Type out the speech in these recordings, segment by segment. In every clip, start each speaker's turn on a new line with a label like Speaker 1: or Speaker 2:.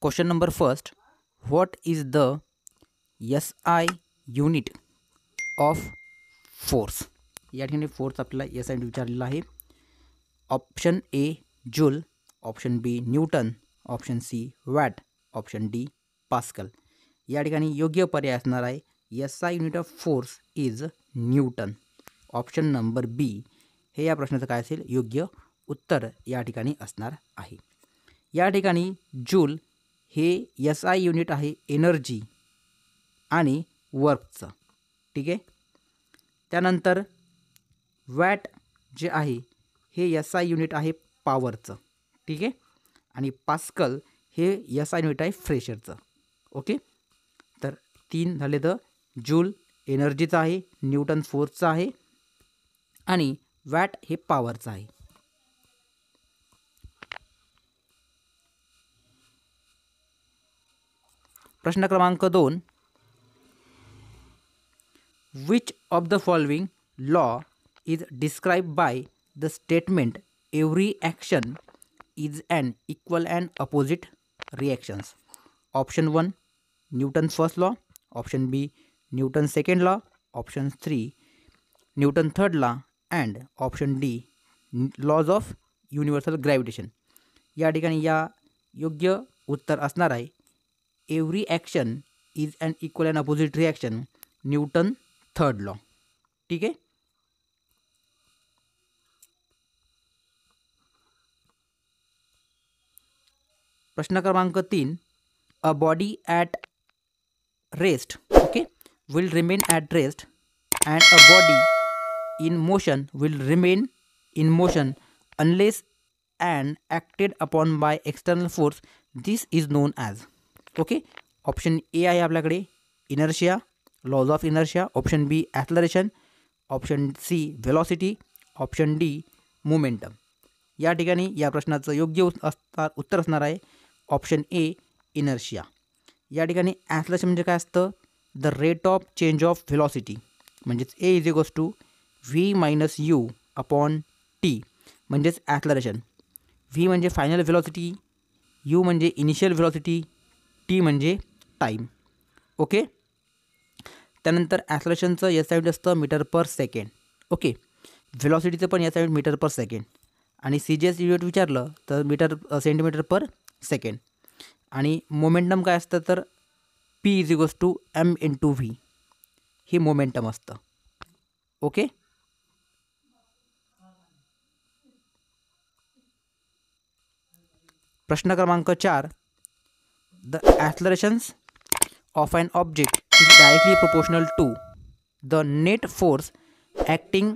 Speaker 1: Question number first. What is the SI unit of force? या ठिकाणी force आपल्याला SI विचारलेला आहे. Option A joule, option B newton, option C watt, option D pascal. या ठिकाणी योग्य पर्याय असणार आहे SI unit of force is newton. Option number B हे या प्रश्नाचं काय असेल योग्य उत्तर या ठिकाणी असणार आहे. या ठिकाणी जूल हे SI युनिट आहे एनर्जी आणि वर्कचं. ठीक आहे. त्यानंतर वॅट जे आहे हे SI युनिट आहे पॉवरचं. ठीक आहे. आणि पास्कल हे SI युनिट आहे प्रेशरचं. ओके. तर 3 झाले. तर जूल एनर्जीचं आहे, न्यूटन फोर्सचं आहे आणि वॅट हे पॉवरचं आहे. प्रश्न क्रमांक 2. Which of the following law is describe by the statement every action is an equal and opposite reactions? Option 1 Newton first law, option B Newton second law, option 3 Newton third law and option D laws of universal gravitation. या ठिकाणी या योग्य उत्तर असणार आहे every action is an equal and opposite reaction, Newton third law. ठीक आहे. प्रश्न क्रमांक 3. A body at rest okay will remain at rest and a body in motion will remain in motion unless and acted upon by external force. This is known as. Okay. Option A आहे आपल्याकडे inertia, laws of inertia, option B acceleration, option C velocity, option D momentum. या ठिकाणी या प्रश्नाचं योग्य उत्तर असणार आहे ऑप्शन ए इनर्शिया. या ठिकाणी ॲक्सलरेशन म्हणजे काय असतं the rate of change of velocity म्हणजेच A is equals to V minus U upon T म्हणजेच ॲक्सलरेशन. व्ही म्हणजे फायनल व्हेलॉसिटी, यू म्हणजे इनिशियल व्हेलॉसिटी, टी म्हणजे टाईम. ओके. त्यानंतर ॲक्सलरेशनचं SI युनिट असतं मीटर पर सेकंड. ओके. व्हेलॉसिटीचं पण SI unit metre per second आणि CGS युनिट विचारलं तर सेंटीमीटर पर सेकंड. आणि मोमेंटम काय असतं तर P is equals to M into V हे मोमेंटम असतं. ओके. प्रश्न क्रमांक 4. The accelerations of an object is directly proportional to the net force acting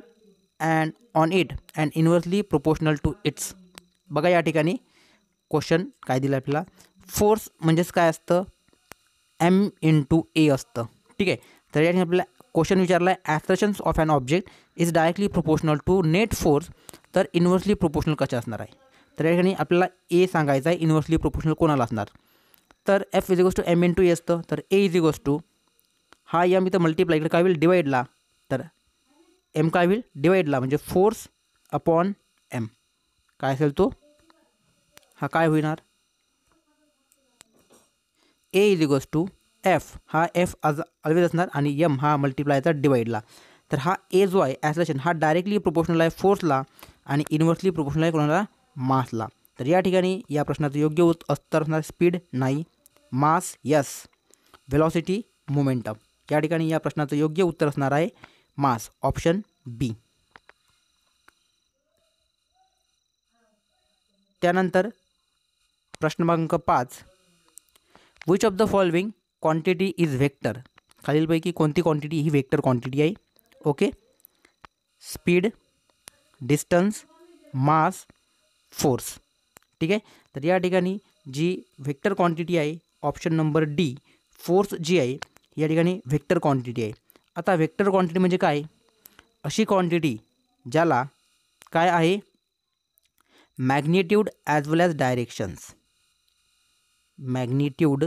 Speaker 1: and on it and inversely proportional to its. बघा या ठिकाणी क्वेश्चन काय दिलं आपल्याला. फोर्स म्हणजेच काय असतं M इंटू ए असतं. ठीक आहे. तर या ठिकाणी आपल्याला क्वेश्चन विचारला आहे accelerations of an object is directly proportional to net force. तर इन्व्हर्सली प्रोपोर्शनल कशा असणार आहे. तर या ठिकाणी आपल्याला ए सांगायचं आहे इन्व्हर्सली प्रोपोर्शनल कोणाला असणार. तर F is equals to M into A असतं. तर ए इज इक्वल्स टू हा M इथं मल्टिप्लाय इकडे काय होईल डिवाईडला. तर M काय होईल डिवाईडला म्हणजे फोर्स अपॉन M काय असेल तो हा काय होणार ए इज इक्वल्स टू F हा F आज ऑलवेज असणार आणि M हा मल्टिप्लायचा डिवाईडला. तर हा ए जो आहे ॲक्सलरेशन हा डायरेक्टली प्रोपोर्शनल आहे फोर्सला आणि इन्व्हर्सली प्रोपोर्शनल आहे कोणाला मासला. तर या ठिकाणी या प्रश्नाचं योग्य उत्तर असणार स्पीड नाही, मास यस, व्हेलॉसिटी मोमेंटम. या ठिकाणी या प्रश्नाचं योग्य उत्तर असणार आहे मास ऑप्शन बी. त्यानंतर प्रश्न क्रमांक 5. Which of the following quantity is vector? खालीलपैकी कोणती क्वांटिटी ही व्हेक्टर क्वांटिटी आहे? ओके. स्पीड, डिस्टन्स, मास, फोर्स. ठीक आहे. तर या ठिकाणी जी व्हेक्टर क्वांटिटी आहे ऑप्शन नंबर डी फोर्स जी आहे या ठिकाणी व्हेक्टर क्वांटिटी आहे. आता व्हेक्टर क्वांटिटी म्हणजे काय अशी क्वांटिटी ज्याला काय आहे मॅग्निट्यूड ॲज वेल ॲज डायरेक्शन्स. मॅग्निट्यूड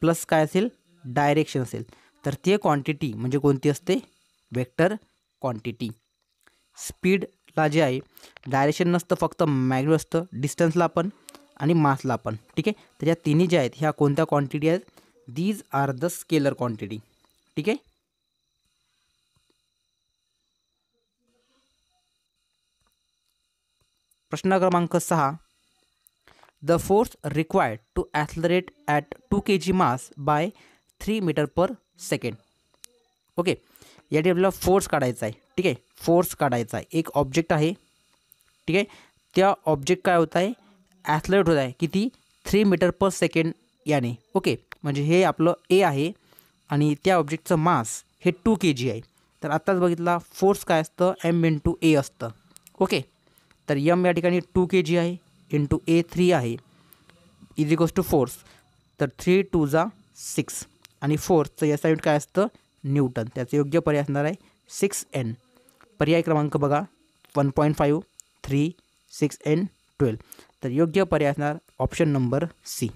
Speaker 1: प्लस काय असेल डायरेक्शन असेल तर ते क्वांटिटी म्हणजे कोणती असते वेक्टर क्वांटिटी. स्पीडला जे आहे डायरेक्शन नसतं फक्त मॅग्निट्यूड असतं, डिस्टन्सला पण आणि मासला पण, ठीक आहे. तर या तिन्ही ज्या आहेत ह्या कोणत्या क्वांटिटी आहेत, these are the scalar quantity, ठीक आहे. प्रश्न क्रमांक 6, the force required to accelerate at 2 kg mass by 3 metre per second. Okay, यासाठी आपल्याला फोर्स काढायचा आहे, ठीक आहे. फोर्स काढायचा आहे, एक ऑब्जेक्ट आहे, ठीक आहे. त्या ऑब्जेक्ट काय होत आहे, ॲथलरेट होत आहे किती, 3 मीटर पर सेकंड याने. ओके, म्हणजे हे आपलं ए आहे आणि त्या ऑब्जेक्टचं मास हे 2 kg आहे. तर आत्ताच बघितला फोर्स काय असतं, एम इंटू ए असतं. ओके, तर एम या ठिकाणी 2 kg आहे, इंटू ए 3 आहे, इज इक्वल्स टू फोर्स. तर 3 2 जा 6 आणि फोर्सचं या साईड काय असतं, न्यूटन. त्याचं योग्य पर्याय असणार आहे 6N. पर्याय क्रमांक बघा 1.5 3 6N 12. तर योग्य पर्याय असणार ऑप्शन नंबर सी.